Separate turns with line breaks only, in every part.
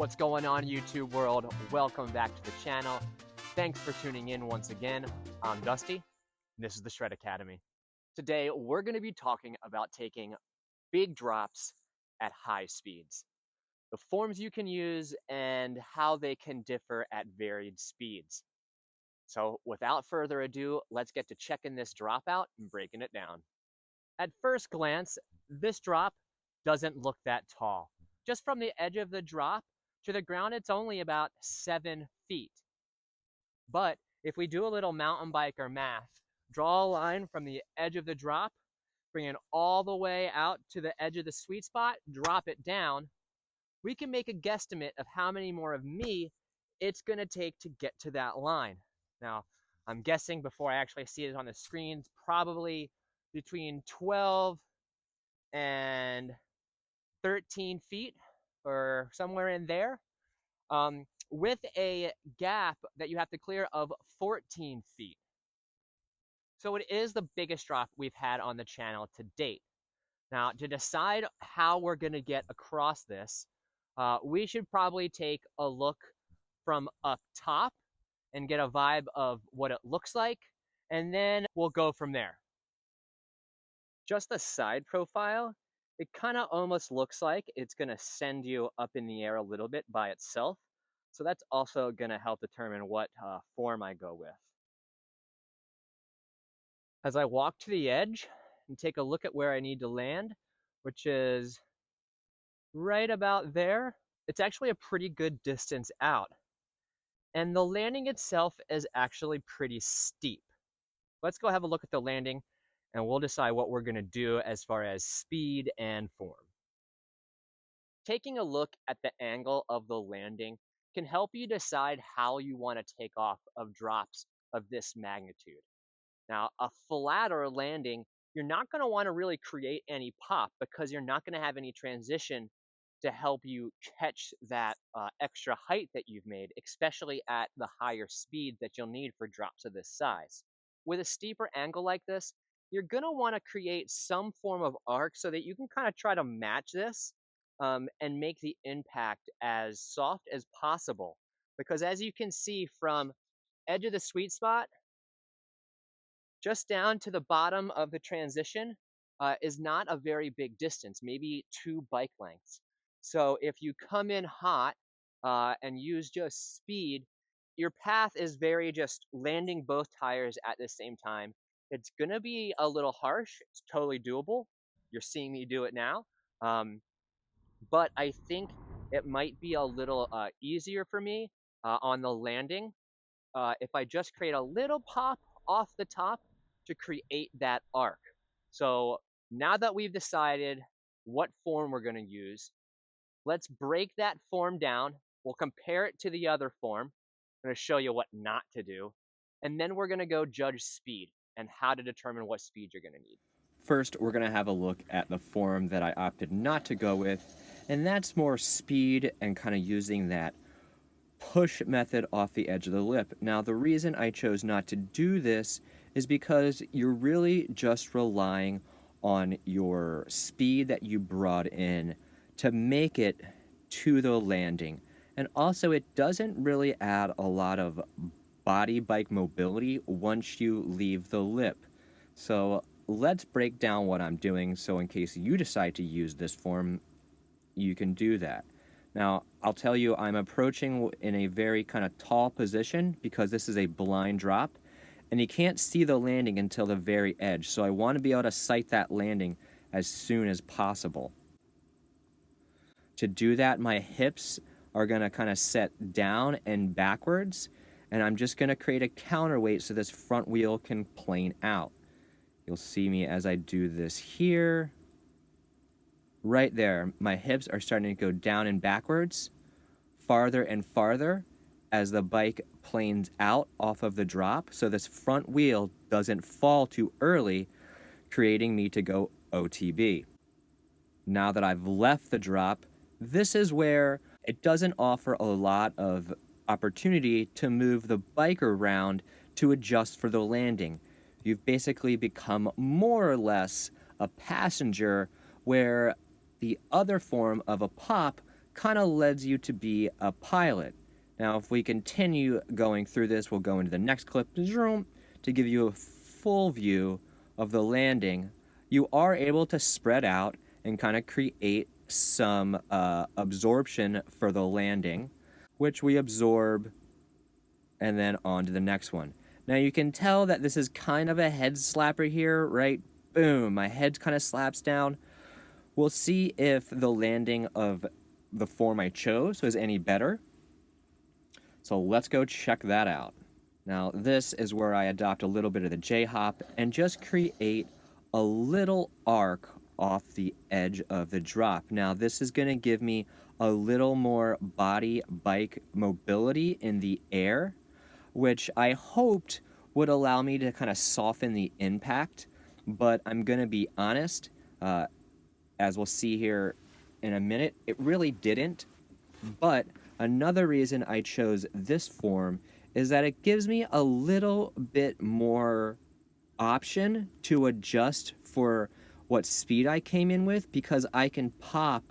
What's going on, YouTube world? Welcome back to the channel. Thanks for tuning in once again. I'm Dusty, and this is the Shred Academy. Today, we're going to be talking about taking big drops at high speeds, the forms you can use, and how they can differ at varied speeds. So without further ado, let's get to checking this drop out and breaking it down. At first glance, this drop doesn't look that tall. Just from the edge of the drop to the ground, it's only about 7 feet. But if we do a little mountain biker math, draw a line from the edge of the drop, bring it all the way out to the edge of the sweet spot, drop it down, we can make a guesstimate of how many more of me it's going to take to get to that line. Now, I'm guessing before I actually see it on the screens, probably between 12 and 13 feet or somewhere in there, with a gap that you have to clear of 14 feet. So it is the biggest drop we've had on the channel to date. Now, to decide how we're going to get across this, we should probably take a look from up top and get a vibe of what it looks like, and then we'll go from there. Just the side profile, it kind of almost looks like it's going to send you up in the air a little bit by itself. So that's also going to help determine what form I go with. As I walk to the edge and take a look at where I need to land, which is right about there, it's actually a pretty good distance out. And the landing itself is actually pretty steep. Let's go have a look at the landing, and we'll decide what we're going to do as far as speed and form. Taking a look at the angle of the landing can help you decide how you want to take off of drops of this magnitude. Now, a flatter landing, you're not going to want to really create any pop because you're not going to have any transition to help you catch that extra height that you've made, especially at the higher speed that you'll need for drops of this size. With a steeper angle like this, you're going to want to create some form of arc so that you can kind of try to match this and make the impact as soft as possible. Because as you can see from edge of the sweet spot, just down to the bottom of the transition is not a very big distance, maybe 2 bike lengths. So if you come in hot and use just speed, your path is very just landing both tires at the same time. It's going to be a little harsh. It's totally doable. You're seeing me do it now. But I think it might be a little easier for me on the landing if I just create a little pop off the top to create that arc. So now that we've decided what form we're going to use, let's break that form down. We'll compare it to the other form. I'm going to show you what not to do. And then we're going to go judge speed and how to determine what speed you're going to need.
First, we're going to have a look at the form that I opted not to go with, and that's more speed and kind of using that push method off the edge of the lip. Now, the reason I chose not to do this is because you're really just relying on your speed that you brought in to make it to the landing. And also, it doesn't really add a lot of body bike mobility once you leave the lip. So let's break down what I'm doing so in case you decide to use this form, you can do that. Now, I'll tell you, I'm approaching in a very kind of tall position because this is a blind drop, and you can't see the landing until the very edge. So I want to be able to sight that landing as soon as possible. To do that, my hips are going to kind of set down and backwards, and I'm just going to create a counterweight so this front wheel can plane out. You'll see me as I do this here. Right there, my hips are starting to go down and backwards, farther and farther as the bike planes out off of the drop, so this front wheel doesn't fall too early, creating me to go OTB. Now that I've left the drop, this is where it doesn't offer a lot of opportunity to move the bike around to adjust for the landing. You've basically become more or less a passenger, where the other form of a pop kind of leads you to be a pilot. Now, if we continue going through this, we'll go into the next clip to give you a full view of the landing. You are able to spread out and kind of create some absorption for the landing, which we absorb and then on to the next one. Now you can tell that this is kind of a head slapper here, right? Boom, my head kind of slaps down. We'll see if the landing of the form I chose was any better. So let's go check that out. Now this is where I adopt a little bit of the J-hop and just create a little arc off the edge of the drop. Now this is going to give me a little more body bike mobility in the air, which I hoped would allow me to kind of soften the impact, but I'm going to be honest, as we'll see here in a minute, it really didn't. But another reason I chose this form is that it gives me a little bit more option to adjust for what speed I came in with, because I can pop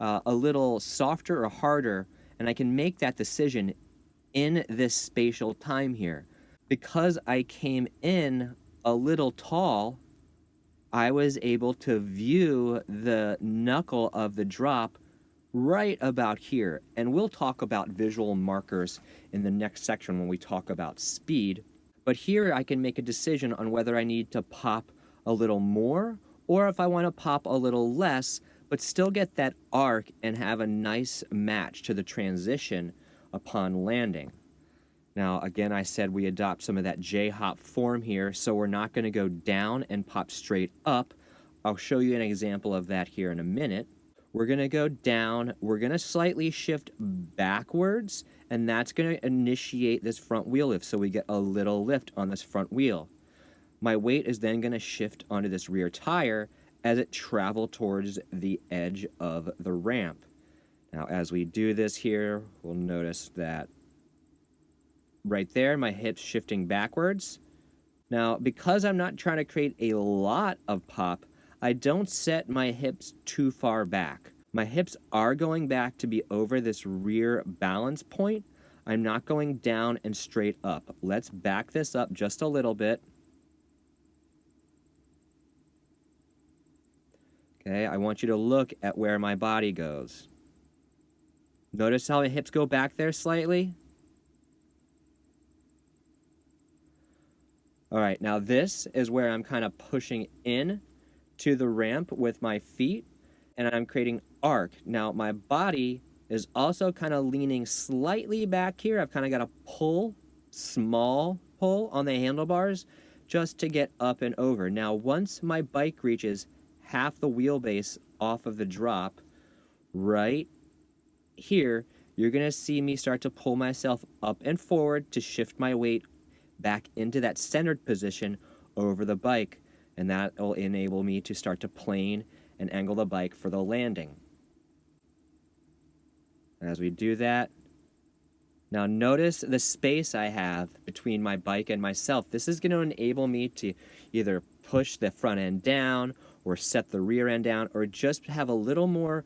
a little softer or harder, and I can make that decision in this spatial time here. Because I came in a little tall, I was able to view the knuckle of the drop right about here. And we'll talk about visual markers in the next section when we talk about speed. But here I can make a decision on whether I need to pop a little more or if I want to pop a little less, but still get that arc and have a nice match to the transition upon landing. Now, again, I said we adopt some of that J-hop form here, so we're not going to go down and pop straight up. I'll show you an example of that here in a minute. We're going to go down, we're going to slightly shift backwards, and that's going to initiate this front wheel lift, so we get a little lift on this front wheel. My weight is then going to shift onto this rear tire as it travels towards the edge of the ramp. Now, as we do this here, we'll notice that right there, my hips shifting backwards. Now, because I'm not trying to create a lot of pop, I don't set my hips too far back. My hips are going back to be over this rear balance point. I'm not going down and straight up. Let's back this up just a little bit. Okay, I want you to look at where my body goes. Notice how my hips go back there slightly? All right, now this is where I'm kind of pushing in to the ramp with my feet, and I'm creating arc. Now my body is also kind of leaning slightly back here. I've kind of got a pull, small pull on the handlebars just to get up and over. Now once my bike reaches half the wheelbase off of the drop, right here, you're going to see me start to pull myself up and forward to shift my weight back into that centered position over the bike, and that will enable me to start to plane and angle the bike for the landing. As we do that, now notice the space I have between my bike and myself. This is going to enable me to either push the front end down or set the rear end down, or just have a little more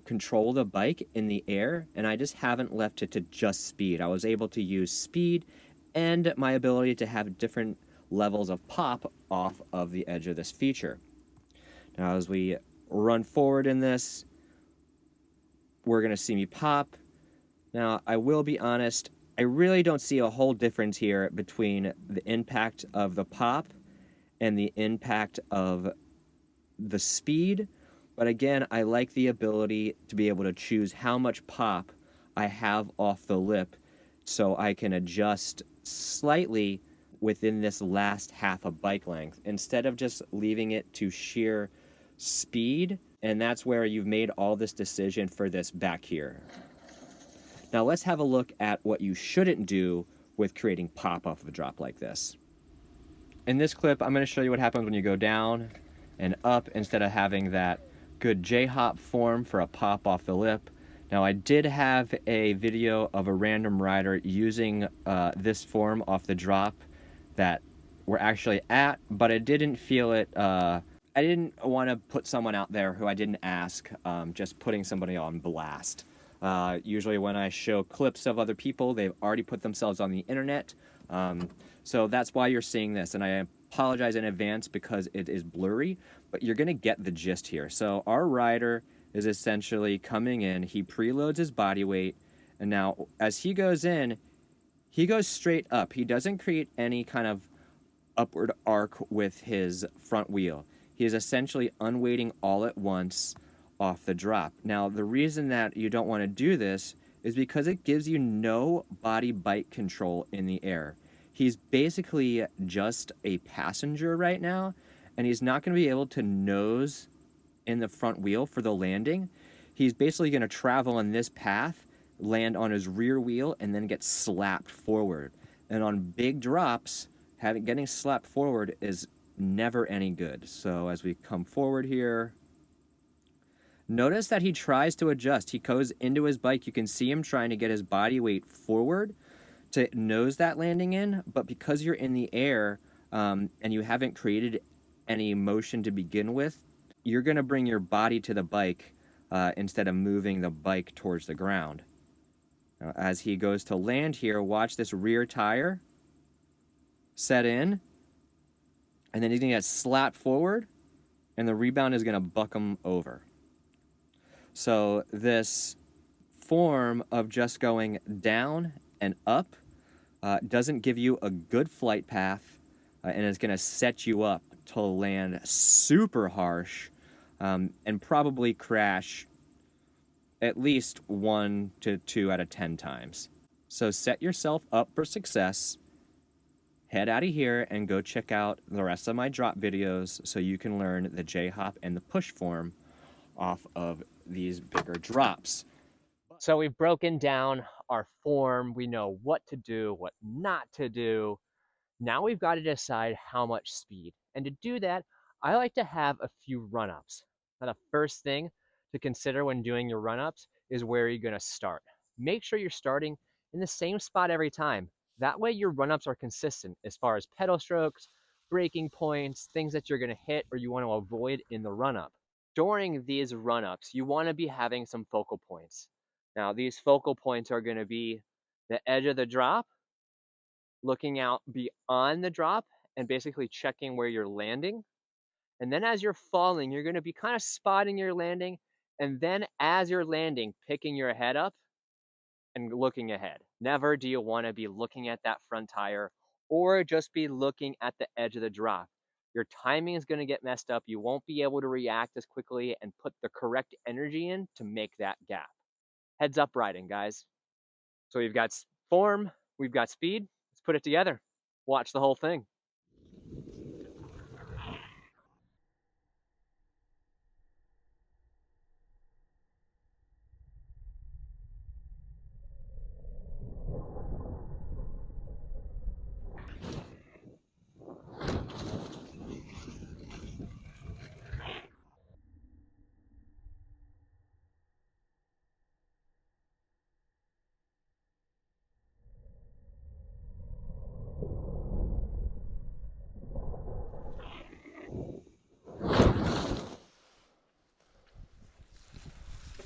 control of the bike in the air, and I just haven't left it to just speed. I was able to use speed and my ability to have different levels of pop off of the edge of this feature. Now as we run forward in this, we're going to see me pop. Now I will be honest, I really don't see a whole difference here between the impact of the pop and the impact of the speed, but again, I like the ability to be able to choose how much pop I have off the lip so I can adjust slightly within this last half of bike length instead of just leaving it to sheer speed. And that's where you've made all this decision for this back here. Now let's have a look at what you shouldn't do with creating pop off of a drop like this. In this clip, I'm going to show you what happens when you go down and up instead of having that good J-hop form for a pop off the lip. Now I did have a video of a random rider using this form off the drop that we're actually at, but I didn't feel it I didn't want to put someone out there who I didn't ask, just putting somebody on blast. Usually, when I show clips of other people, they've already put themselves on the internet. Um, so that's why you're seeing this. And I apologize in advance because it is blurry, but you're going to get the gist here. So, our rider is essentially coming in, he preloads his body weight, and now as he goes in, he goes straight up. He doesn't create any kind of upward arc with his front wheel. He is essentially unweighting all at once off the drop. Now, the reason that you don't want to do this is because it gives you no body bike control in the air. He's basically just a passenger right now, and he's not going to be able to nose in the front wheel for the landing. He's basically going to travel on this path, land on his rear wheel, and then get slapped forward. And on big drops, getting slapped forward is never any good. So as we come forward here, notice that he tries to adjust. He goes into his bike. You can see him trying to get his body weight forward to nose that landing in, but because you're in the air and you haven't created any motion to begin with, you're going to bring your body to the bike instead of moving the bike towards the ground. Now, as he goes to land here, watch this rear tire set in, and then he's going to get slapped forward, and the rebound is going to buck him over. So this form of just going down and up doesn't give you a good flight path, and it's going to set you up to land super harsh and probably crash at least 1 to 2 out of 10 times. So set yourself up for success. Head out of here and go check out the rest of my drop videos so you can learn the J-hop and the push form off of these bigger drops.
So we've broken down our form. We know what to do, what not to do. Now we've got to decide how much speed. And to do that, I like to have a few run-ups. Now, the first thing to consider when doing your run-ups is where you're going to start. Make sure you're starting in the same spot every time. That way your run-ups are consistent as far as pedal strokes, braking points, things that you're going to hit or you want to avoid in the run-up. During these run-ups, you want to be having some focal points. Now, these focal points are going to be the edge of the drop, looking out beyond the drop and basically checking where you're landing. And then as you're falling, you're going to be kind of spotting your landing. And then as you're landing, picking your head up and looking ahead. Never do you want to be looking at that front tire or just be looking at the edge of the drop. Your timing is going to get messed up. You won't be able to react as quickly and put the correct energy in to make that gap. Heads up riding, guys. So we've got form, we've got speed. Let's put it together. Watch the whole thing.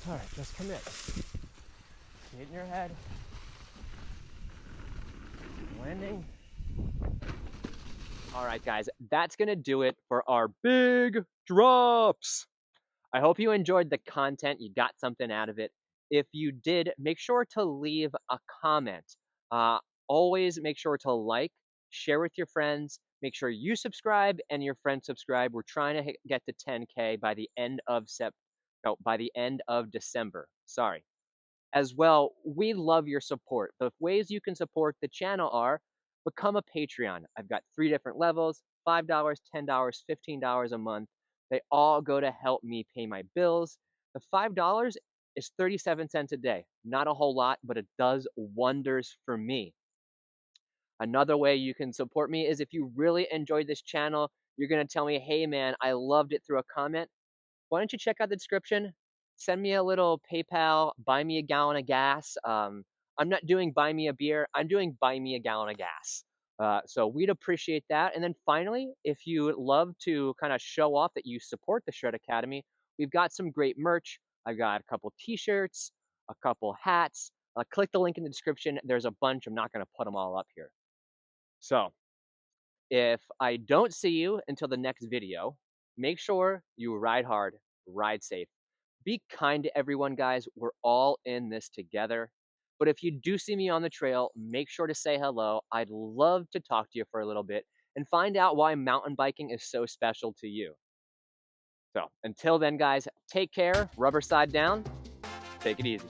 All right, just commit. Get in your head. Landing. All right, guys, that's going to do it for our big drops. I hope you enjoyed the content. You got something out of it. If you did, make sure to leave a comment. Uh, Always make sure to like, share with your friends. Make sure you subscribe and your friends subscribe. We're trying to get to 10K by the end of by the end of December. Sorry. As well, we love your support. The ways you can support the channel are become a Patreon. I've got 3 different levels, $5, $10, $15 a month. They all go to help me pay my bills. The $5 is 37 cents a day. Not a whole lot, but it does wonders for me. Another way you can support me is if you really enjoyed this channel, you're going to tell me, hey man, I loved it through a comment. Why don't you check out the description? Send me a little PayPal, buy me a gallon of gas. I'm not doing buy me a beer. I'm doing buy me a gallon of gas. So we'd appreciate that. And then finally, if you love to kind of show off that you support the Shred Academy, we've got some great merch. I've got a couple t-shirts, a couple hats. Click the link in the description. There's a bunch. I'm not going to put them all up here. So if I don't see you until the next video, make sure you ride hard, ride safe. Be kind to everyone, guys. We're all in this together. But if you do see me on the trail, make sure to say hello. I'd love to talk to you for a little bit and find out why mountain biking is so special to you. So until then, guys, take care, rubber side down, take it easy.